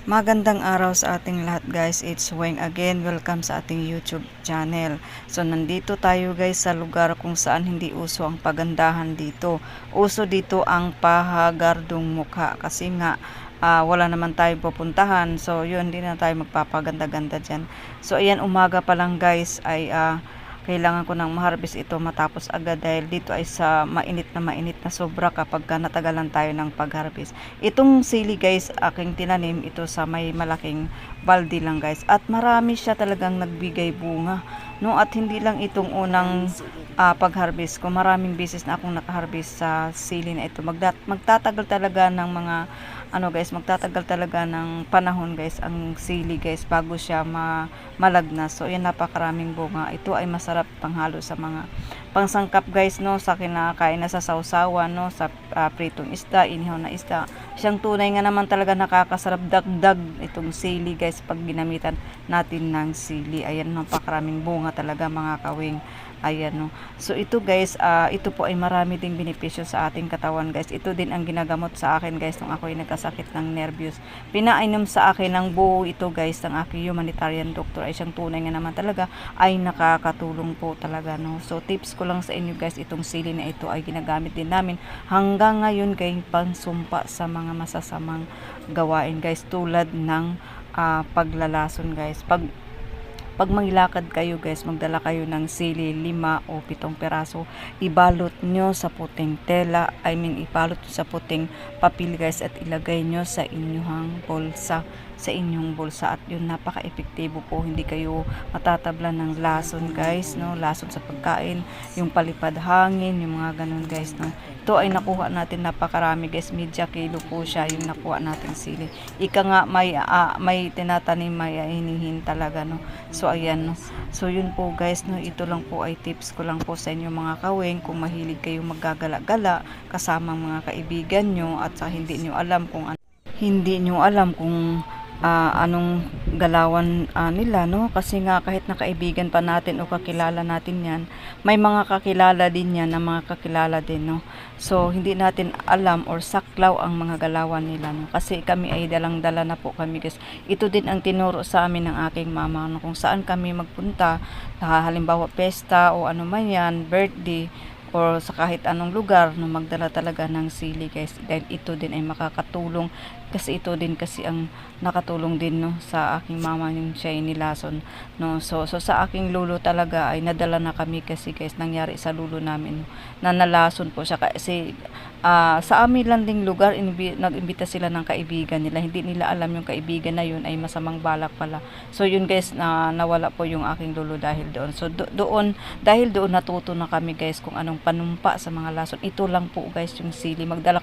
Magandang araw sa ating lahat guys, it's Weng again, welcome sa ating YouTube channel. So nandito tayo guys sa lugar kung saan hindi uso ang pagandahan dito. Uso dito ang pahagardong mukha kasi nga wala naman tayong pupuntahan. So yun, hindi na tayo magpapaganda-ganda dyan. So ayan, umaga pa lang guys ay kailangan ko nang ma-harvest ito matapos agad dahil dito ay sa mainit na sobra kapag natagalan tayo ng pag-harvest. Itong sili guys, aking tinanim ito sa may malaking balde lang guys at marami siya talagang nagbigay bunga. No, at hindi lang itong unang pag-harvest ko, maraming beses na akong naka-harvest sa sili na ito. Magtatagal talaga ng mga magtatagal talaga ng panahon guys ang sili guys bago siya malagnas. So yan, napakaraming bunga. Ito ay masarap panghalo sa mga pangsangkap guys, no, sa kinakain na sa sausawan, no, sa pritong isda, inihaw na isda. Siyang tunay nga naman talaga nakakasarap, dagdag itong sili guys pag ginamitan natin ng sili. Ayan, napakaraming bunga talaga mga kawing. Ayan, no. So ito guys, ito po ay marami ding benepisyo sa ating katawan guys. Ito din ang ginagamot sa akin guys nung ako ay nagkasakit ng nervyos. Pinainom sa akin ng buo ito guys ng aking humanitarian doctor. Ay siyang tunay nga naman talaga ay nakakatulong po talaga, no. So tips ko lang sa inyo guys, itong sili na ito ay ginagamit din namin hanggang ngayon kay pansumpa sa mga masasamang gawain guys, tulad ng paglalason guys. Pag maglakad kayo guys, magdala kayo ng sili 5 o 7 peraso. Ibalot nyo sa puting tela, ibalot nyo sa puting papel guys at ilagay nyo sa inyong bulsa. At yun, napaka-epektibo po. Hindi kayo matatablan ng lason guys, no? Lason sa pagkain, yung palipad hangin, yung mga ganun guys, no? Ito ay nakuha natin napakarami guys, media kilo po siya yung nakuha natin sili. Ika nga may tinatanim, may hinihin talaga, no? So ayan, no. So yun po guys, no, ito lang po ay tips ko lang po sa inyo mga kaweng. Kung mahilig kayo maggagala-gala kasama mga kaibigan nyo at hindi nyo alam kung anong galawan nila, no, kasi nga kahit nakaibigan pa natin o kakilala natin yan, may mga kakilala din yan na mga kakilala din, no. So hindi natin alam or saklaw ang mga galawan nila, no, kasi kami ay dalang-dala na po kami guys. Ito din ang tinuro sa amin ng aking mama, no, kung saan kami magpunta, halimbawa pesta o ano man yan, birthday or sa kahit anong lugar, no, magdala talaga ng sili guys, dahil ito din ay makakatulong kasi ito din kasi ang nakatulong din, no, sa aking mama yung siya nilason, no. So sa aking lulo talaga ay nadala na kami kasi guys, nangyari sa lulo namin, no, na nalason po siya kasi sa amin lang ding lugar nag-imbita sila ng kaibigan nila, hindi nila alam yung kaibigan na yun ay masamang balak pala. So yun guys, nawala po yung aking lulo dahil doon. So dahil doon natuto na kami guys kung anong panumpa sa mga lason. Ito lang po guys yung sili, magdala